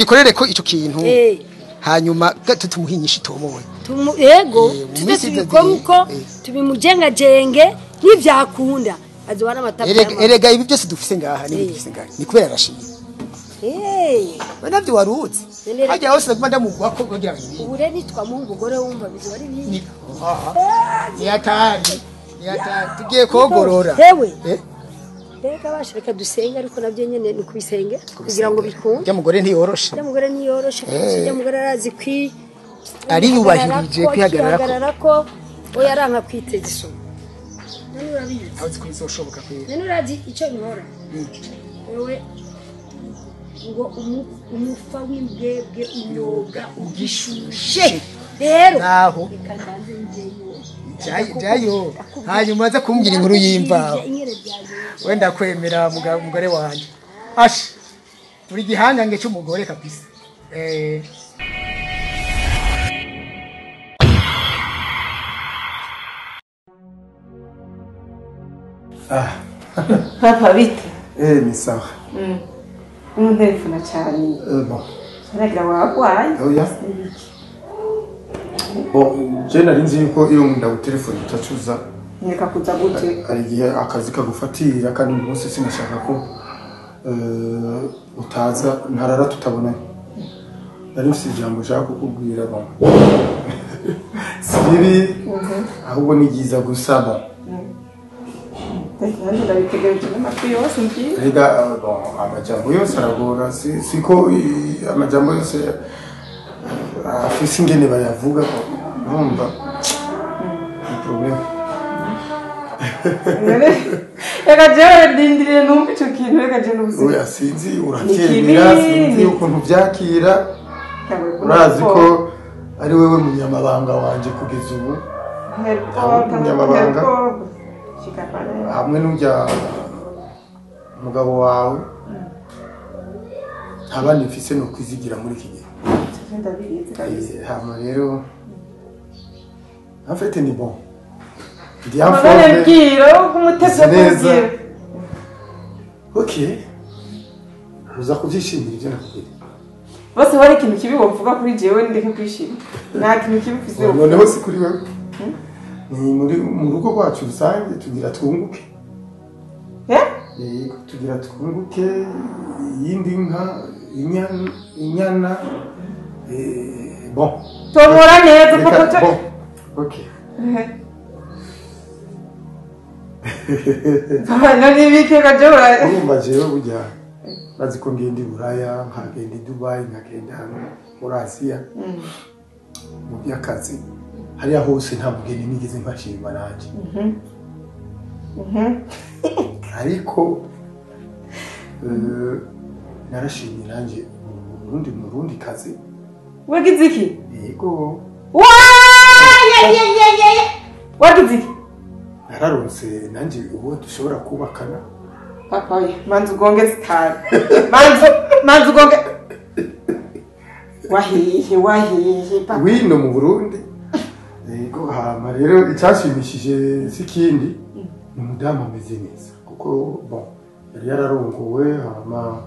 bikorere ko ico kintu hanyuma tutumuhinyisha itomoye yego tubikomko tubimujengajenge n'ivyakunda azobana amatapfa erega ibi byose dufise ngaha ni kubera arashimye nabyo waruzi hajya hose ndaguma ndamugwa ko kugira ngo ubure nitwa mungu gore wumva bizo bari bindi yatari tugiye kogorora hewe reka bashireka dusenga ariko nabyo nyene ni kubisenge kugira ngo bikunde ya mugore ntiyoroshe ya mugore arazi kwi ari yubahirije kwihagarara ko oyaranka kwiteza isomo none urabizi aho zikwisoshoboka kwera none urazi ico nkora wewe ngo umufa w'imbwebwe uyoga ugishushe rero naho jayo hanyuma aza kumbwira inkuru y'imvaho wenda kwemera mugore wanje ashi buri gihangange cy'umugore kabisa Papa bite? Ni sawa. Telefona cyane. Bon. Aragira wagwaye. Oya. Bon, je nari nzi yuko iyo ndawutelefone utacuza. Nyeka kuza gute? Ari gihe akazi kagufatira kandi umunsi sinashaka ko utaza ntarara tutabona. Nari mfite ijambo nshaka kukubwira bon. Sibi ahubwo ni giza gusaba. Rega amajambo yose aragora siko amajambo yose afise ingene bayavuga numva problem reka jewe ndindiriye numva ico kintu reka je n'ubuzima oya sinzi urakemera sinzi ukuntu vyakira urazi ko ari wewe munyamabanga wanje kugeza ubu munyamabanga hamwe n'ujya umugabo wawe abandi mfise no kwizigira muri iki gihe hama rero en fait ni bon ndiamfone bwiro kumuteze kugira okay uza kuvyishimira ibyo nakubwira bose bari ikintu kibi wovuga kuri jewe ndeke kwishima nta kintu kibi mfise noneho si kuri wewe ni mu rugo rwacu rusange tugira twunguke tugira twunguke yindi nka inyana bon tomora neza papa bon okay nani bike kajora urumva jewe burya bazi ko ngenda i Buraya nkagenda i Dubai nkagenda muri Asia mu by'akazi hariya hose nta mugeni nigeze mpashima nanje ariko narashimye nanje mu rundi kazi wagize iki yego wagize iki nararonse nanje uwo dushobora kubakana papa manzu gonge style manzu gonge wahihi papa wino mu Burundi yego hama rero icyashimishije sikindi ni umudamu ameze neza kuko bon yari yararongowe hama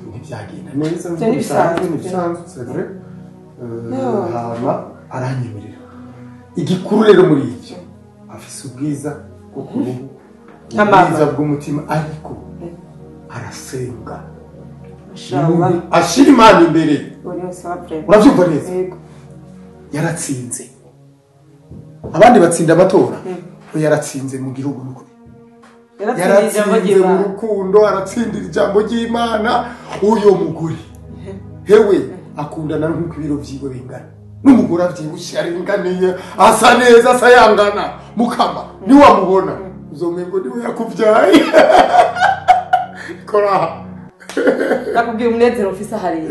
ntibyagenda neza ntibisanzwe c'est vrai hama aranyemerera igikuru rero muri ivyo afise ubwiza bwo kuruhu ubwiza bw'umutima ariko arasenga ashira Imana imbere uravyumva neza yaratsinze abandi batsinda amatora we yaratsinze mu gihugu nuko yaratsinze mu rukundo aratsindira ijambo ry'Imana uyo mugore hewe akundana nk'uko ibiro vyiwe bingana n'umugore avyibushye aringaniye asa neza asayangana mukama ni wamubona uzomengo niwe yakuvyaye kora nakubwira umunezero ufise hariya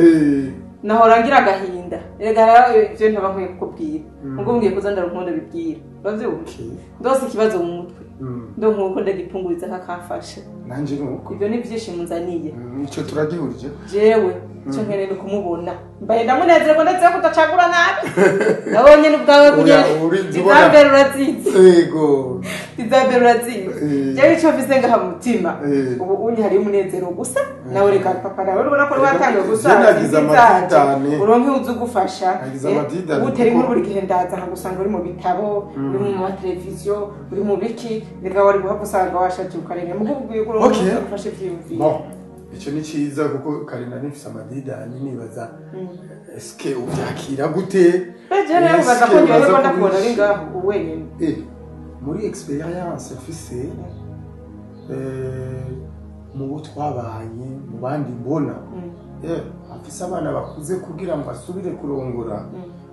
nahora ngira agahinda erega ivyo ntaba nkwiye kukubwira ngo mbwiye kuza ndarunkunda bibwira bavyuka ndose ikibazo mu mutwe ndo nkuko ndagipunguriza nkakamfasha nanje nuko ivyo ni vyishimo nzaniye ico turagihurije jewe cyo nkeneye no kumubona mbaye ndamunezerwa ndetse ko utacagura nabi nabonye n'ubwawe kugira izambere urazize yego izambere urazize Jewe ico mfise ngaha mu mutima ubu unyi hari umunezero gusa nawe reka papa nawe urabona ko rwatangiye gusa nagize amadidane uronke uzugufasha nagize amadidane uteri muri buri gihe ndaza nkagusanga uri mu bitabo uri mu mateleviziyo uri mu biki reka wari guhagusanga washaje ukarenge mugubwiye ko uronke ufashe vyimvira icyo ni cyiza kuko karina nifise amadidane nibaza eske ubyakira gute rero baza ko ngiye ko ndakubona ari ngaho wenyine muri experience mfise mu bo twabanye mu bandi mbona afise abana bakuze kugira ngo asubire kurongora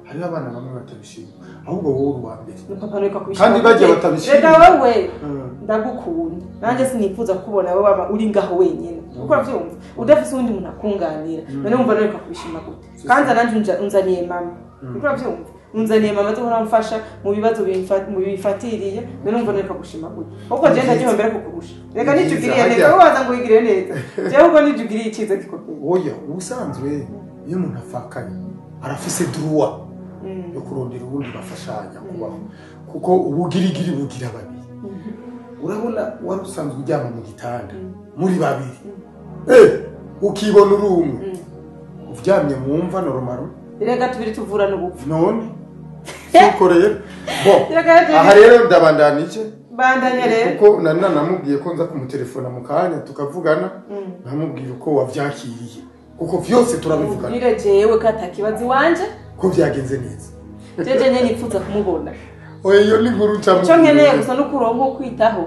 hari abana bamwe batabishima ahubwo wowe uwa mbere kandi bajya batabishima reka wowe ndagukunda nanjye sinifuza kubona wowe uri ngaho wenyine uko uravyumva udafise undi muntu akunganira none wumva reka kubishima gute kanza nanje unzaniye mama uko uravyumva unzaniye mama zo mfasha mu bibazo bifatiriye none wumva reka gushima gute uko je ndagiye mbere kukurusha reka nijugiriye neza waza ngo wigire neza je uko nijugiriye ikiza kikopeye oya ubusanzwe iyo umuntu afakanye arafise droit yo kurondera ubundi bafashanya kubaho kuko ubugirigiri bugira babiri urabona wari usanzwe ujyama mu gitanda muri babiri ukibona uri umwe uryamye mu mva normal rega tubiri tuvura n'ubupfu none suko rero aha rero ndabandanije bandanya rero kuko namubwiye ko nza kumutelefona mu kanya tukavugana nkamubwira uko wavyakiriye kuko vyose turabivugana nire jewe katakibazi wanje ko byagenze neza jeje nyene nipfuza kumubona oyo ni nkuru cyane cyo nkeneye gusa no kuronko kwitaho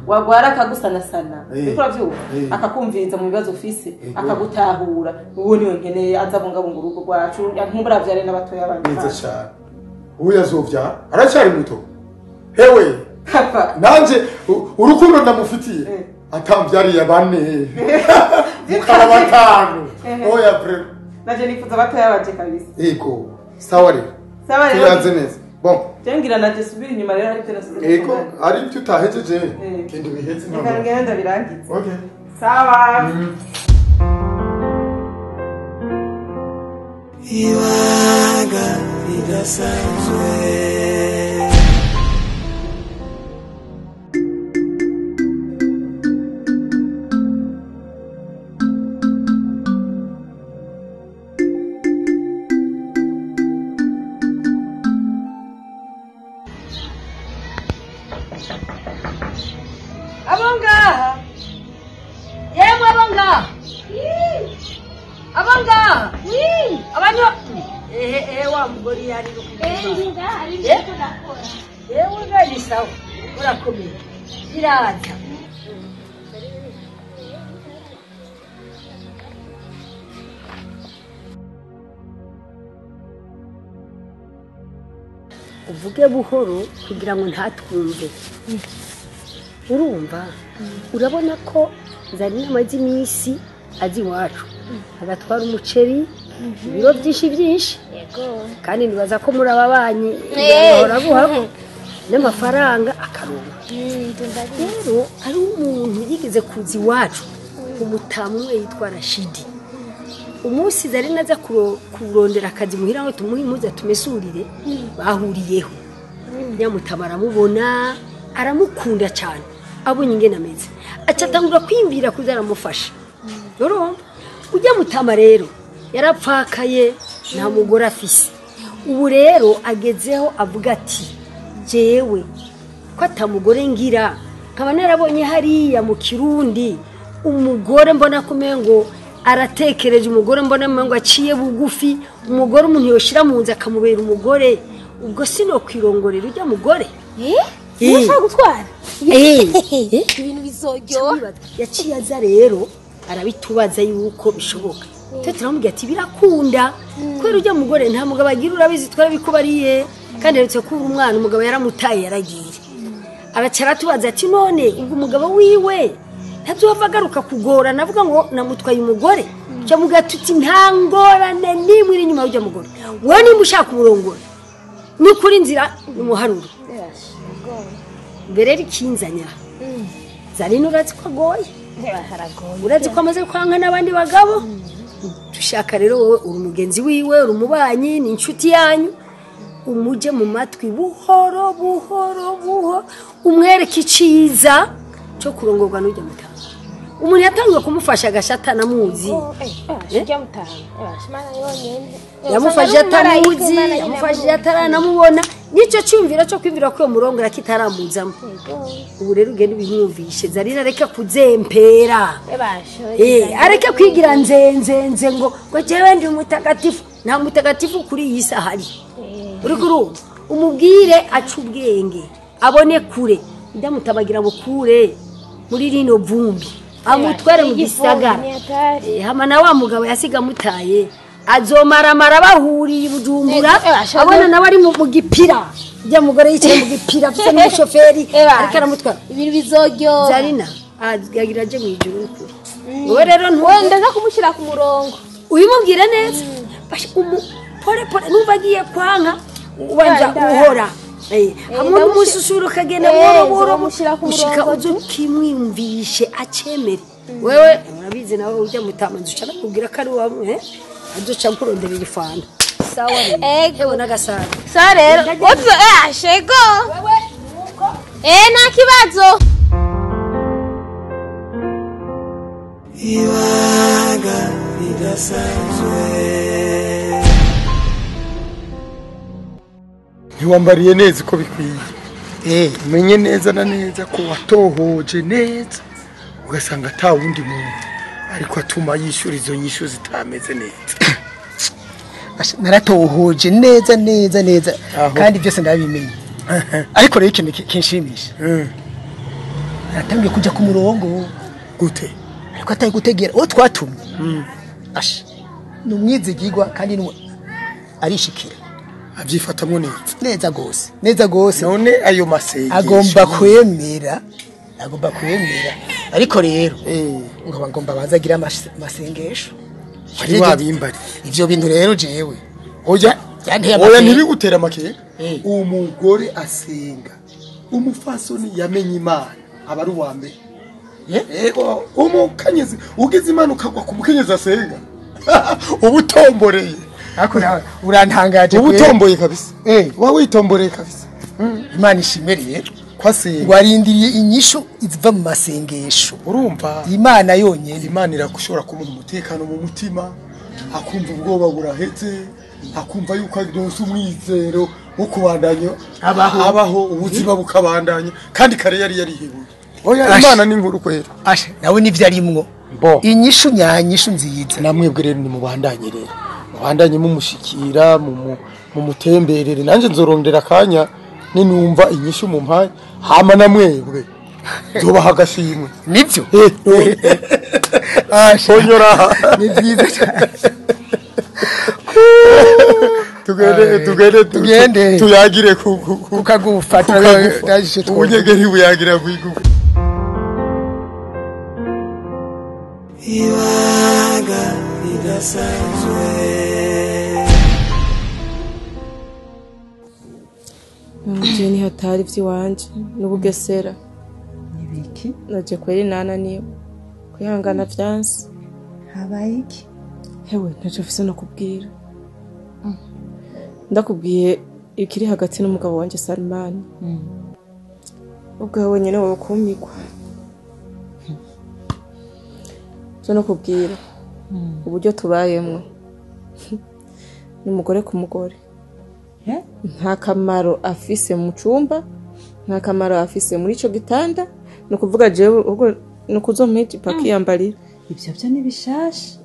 wagwara akagusanasana bikora vyuko akakumviriza mu bibazo ufise akagutahura uwo niwe nkeneye azabungabunga urugo rwacu nkumbura vyare n'abatoya banje neza cyane ubu yazovya aracyari muto hewe papa nanje urukundo ndamufitiye atamvyariye bane mukaba batanu oya pre naje nifuza abatoya banje kabisa ego sawa rero tuyanze neza bon jengira naje subira inyuma rero ari tena seze ego ari tutahejeje kende biheze ntabwo ngenda birangiza okay sawa Iwaga idasanzwe Abonga! Yemwe abonga! Abonga! Abanyo wa mugori yari rukugira. Yewe ngani sawa. Urakomeye. Iraza. Uvuge buhoro kugira ngo ntatwumve. Urumva urabona ko zari n'amazi iminsi azi iwacu agatwara umuceri ibiro byinshi kandi nibaza ko muri ababanyi bahora buhako n'amafaranga akaronka rero ari umuntu yigeze kuza iwacu umutamu we yitwa Rashidi umunsi zari naza kurondera akazi muhira ngo tumuhe impuzu tumesurire bahuriyeho nyamutama aramubona aramukunda cyane abonye ingene ameze acatangura kwimvira kuza aramufasha urumva ujya mutama rero yarapfakaye nta mugore afise ubu rero agezeho avuga ati jewe ko atamugore ngira nkaba narabonye hariya mu Kirundi umugore mbona kumengo aratekereje umugore mbona ngo aciye bugufi umugore umuntu yoshira mu nzu akamubera umugore ubwo sino kwirongorera ujya mugore ushaka gutwara ibintu bizojyoha yaciye aza rero arabitubaza yuko bishoboka turamubwira ati birakunda kubera ujya mugore nta mugabo agira urabizi twarabikubariye kandi yaretse kuba umwana umugabo yaramutaye yaragiye aracara tubaza ati none ubwo umugabo wiwe ntazova agaruka kugorana avuga ngo namutwaye umugore cyo mugatuti nta ngorane nimwe iri nyuma y'ujya mugore wowe nimba ushaka umurongora ni kuri inzira umuharuro mbere rikinzanya zari nurazi ko agoye urazi ko amaze kwanga n'abandi bagabo dushaka rero wowe uri umugenzi wiwe uri umubanyi ni inshuti yanyu umuje mu matwi buhoro buhoro buhoro umwereke iciza cyo kurongorwa n'ujya mutanga umuntu yatangiye kumufasha agashata namuzi yamufashe atamuzi yamufashe ataranamubona nicyo cyumvira cyo kwimvira ko murongora kitaramuzamo ubu rero ugenda ubimwumvishe Zarina areke kuzempera areke kwigira nzenzenze ngo jewe ndi umutagatifu nta mutagatifu kuri iyi sahari uri kurumva umubwire aca ubwenge abone kure ndamutabagira bukure muri rino vumbi amutware mu gisagara hama na wa mugabo yasiga mutaye azomaramara bahuriye Bujumbura abona nawe ari mu gipira rya mugore yicaye mu gipira afite n'umushoferi ariko aramutwara ibintu bizogyo Zarina agira je mu ijuru kuri wowe rero ndaza kumushyira ku murongo uyimubwire neza pole pole numva agiye kwanka ubanza uhora hamwe n'umususuru kagenda boro mushika uzukimwimvishe acemere wewe urabizi nawe ujya mutamanza ushaka kubwira ko ari wamwe aduca kuronderera ifana sawa ewe nagasana sa rero otso shego nta kibazo ibanga ridasanzwe ntiwambariye neza uko bikwiye umenye neza na neza ko watohoje neza ugasanga ata wundi muntu ariko atuma yishyura izo nyishu zitameze neza naratohoje neza neza neza kandi byose ndabimenye ariko rero ikintu kinshimisha natangiye kujya ku murongo gute ariko atari gutegera uwo twatumye ni umwizigirwa kandi arishikira abyifatamwo neza gose none ayo masengesho agomba kwemera ariko rero ngomba bazagira amasengesho ari wabimbari ivyo bintu rero jewe oya ntibigutera makeke umugore asenga umufasoni yamenye Imana aba ari uwa mbere yego umukenyezi ugize Imana ukagwa ku mukenyezi asenga ubutomboreye ako nawe urantangaje ubutomboye kabisa wa witomboreye kabisa Imana ishimeriye kwasenga warindiriye inyishu iziva mu masengesho urumva Imana yonyene Imana irakushora kumuha umutekano mu mutima akumva ubwoba buraheze akumva yuko aryose umwizero wo kubandanya abaho ubuzima bukabandanya kandi kare yari yarihebuye oya Imana ni nkuru kwera nawe nivyo arimwo inyishu nyanyishu nziza namwebwe rero ni mubandanye rero mubandanye mumushikira mu mutemberere nanje nzorondera akanya ninumva inyishu mu mpaye hama namwebwe zobaha agashimwe nivyo onyora ni vyiza cyane tugende tuyagire kukagufa ubunyegeri buyagira kwigufa ibanga ridasanzwe Mjeni hatari vy'iwanje n'ubugesera nibiki naje kweri nananiwe kwihangana vyansi habaye iki hewe ntaco mfise no kubwira ndakubwiye ikiri hagati n'umugabo wanje Salman ubwo wenyene wowe kumigwa cyo no kubwira uburyo tubayemwo ni mugore ku mugore nta kamaro afise mu cumba nta kamaro afise muri ico gitanda no kuvuga jewe ubwo no kuzompa ipaki yambarira ivyo byo nibishasha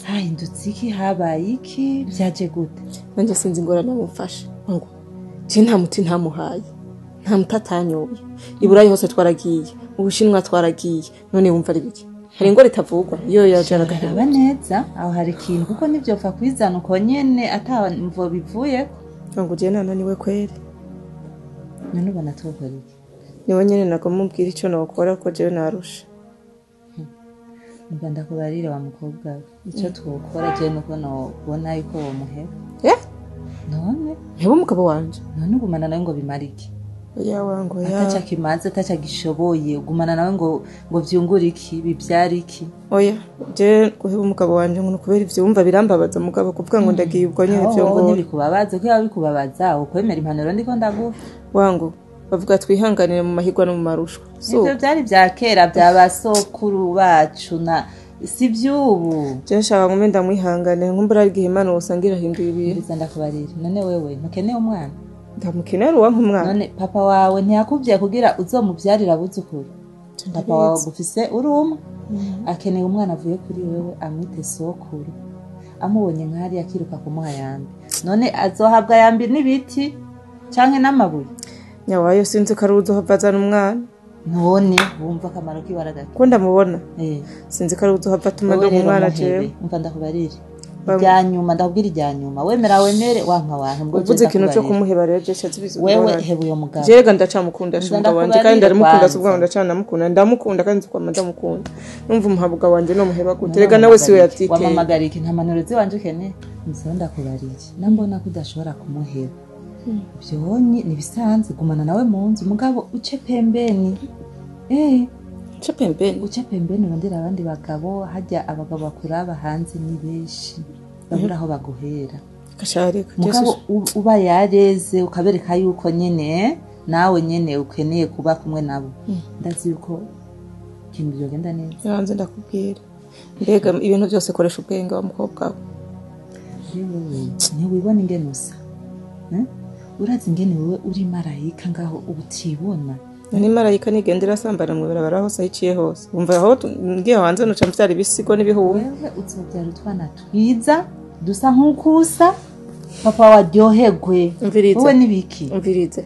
hahindutse iki habaye iki byaje gute nanje sinzi ingorane namufashe ngo je nta muti ntamuhaye nta mutatanyoye iburayi hose twaragiye ubushinwa twaragiye none wumva ari biki hari ingore itavugwa iyo yajana gahaba neza aho hari ikintu kuko nivyo pfa kwizana uko nyene atamvo bivuye ngo je nananiwe kweri none ubona tokora iki niwe nyene nakomubwira ico nokora ko jewe narusha Mbanda kubarira wa mukobwa ico twokora je nuko nobona yuko wo muheba none hebo umugabo wanje none ugumana nawe ngo bimarike oya wangu ya ataca kimaze ataca gishoboye ugumana nawe ngo vyungure iki bivyara iki oya je guheba umugabo wanje ngo kubera ivyo wumva birambabaza mugabo kuvuga ngo ndagiye ubwo nyene ivyo ngo ntibikubabaza ko bikubabaza ukwemera impanuro ndiko ndaguha wangu bavuga twihanganire mu mahigwa no mu marushwa ivyo vyari vya kera vya basokuru bacu na si vyubu je nshaka ngo menda mwihangane nkumbura ari gihe Imana wosangira hinduye ibihe ndakubarira none wewe ntukeneye umwana ndamukenera uwa nk'umwana none papa wawe ntiyakuvye kugira uzomuvyarira abuzukuru papa wawe gufise uri umwe akeneye umwana avuye kuri wewe amwite sokuru amubonye nk'ari akiruka kumuha yambi none azohabwa yambi n'ibiti canke n'amabuye nyawayo sinzi ko ari uzohavazana umwana none wumva akamaro k'iwaragaka ko ndamubona sinzi ko ari uzohavatuma ndo umwana jewe umva ndakubarire iryanyuma ndakubwira iryanyuma wemere wanka wantu mbwo uvuze ikintu cyo kumuheba rero je cyazibiza wewe hebuye umugabo jega ndacamukunda shumba wanje kandi ndarimukunda subwa ndacana ndamukunda kandi kwa ndamukunda numva umuhabuga wanje no muheba gute rega nawe siwe yavyiteye wamamagarike nta manuro ziwanje kene nzi ndakubarire nambona ko udashobora kumuheba byoni nibisanze gumana nawe mu nzu mugabo uce pembeni uce pembeni urondera abandi bagabo hajya abagabo bakuraba hanze ni benshi babura aho baguhera kasharika mugabo uba yareze ukabereka yuko nyene nawe nyene ukeneye kuba kumwe nabo ndazi yuko kintu byogenda neza yanze ndakubwira mbega ibintu byose koresha ubwenge wa mukobwa ni wibona ingene usa urazi ingene wewe uri marayika ngaho ubutibona ni marayika nigendera sambana mu barabara hose ayiciye hose umva aho ngiye hanze no camvyara ibisigo n'ibihuwe wewe uzobyara utwana twiza dusa nk'ukusa papa waryoherwe wowe nibiki umvirize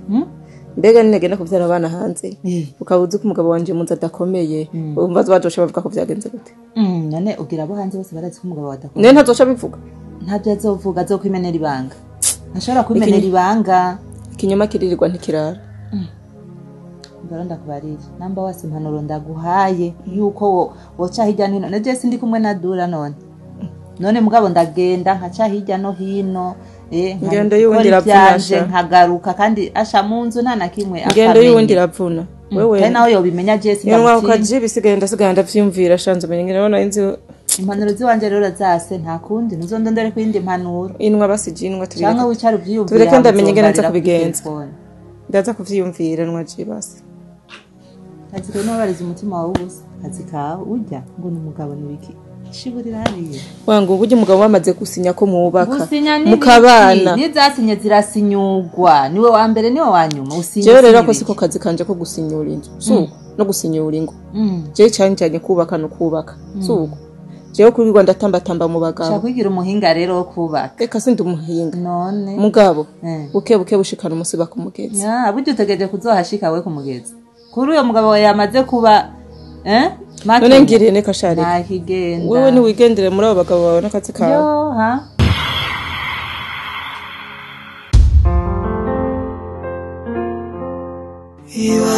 mbega ninegenda kuvyara abana hanze ukabuze ko umugabo wanje munza adakomeye umva bazosha bavuga ko vyagenze gute none ugira abo hanze bose barazi ko umugabo wadakomeye ne ntazosha bivuga ntabyo azovuga azokwimenera ibanga ashobora kwimenera ibanga ikinyoma kiririrwa ntikirara mbara ndakubarira namba wase impanuro ndaguhaye yuko woca hirya no hino neje sindi kumwe na Dura none mugabo ndagenda nkaca hirya no hino ngendo yundi ravunasha nkagaruka kandi asha mu nzu nta nakimwe akamenya ngendo yundi ravuna wewe kandi nawe yobimenya je sindamuti niyo ukaje bisigaye ndasigaye ndavyumvira shanze menye ngirabona inzi impanuro ziwanje rero zase nta kundi ntuzondondere kwindi impanuro inwa basijinwa tubireke cyangwa wicara uvyiyumvira tubireke ndamenye ngene nza kubigenza ndaza kuvyiyumvira nwa jibase kazi ko nabariza umutima wawe ubusa kazi kawe urya ngo ni umugabo nibiki shiburira hariye wangu ubuje umugabo wamaze gusinya ko mubaka mukabana nizasinye zirasinyugwa niwe wa mbere niwe wa nyuma usinye je rero ko siko kazi kanje ko gusinyura inzu suko no gusinyura ingo je cyanje kubaka no kubaka suko jewe kuri Rwanda tamba mu bagabo shakwigira umuhinga rero wo kubaka eka sindi umuhinga none mugabo buke bushikana umusiba kumugezi buryo utegereje kuzohashika we kumugezi kuri uyo mugabo yamaze kuba none ngiriye ne kashari nakigenda wewe ni wigendere muri abo bagabo bawe n'akazi kawe yo ha Iwa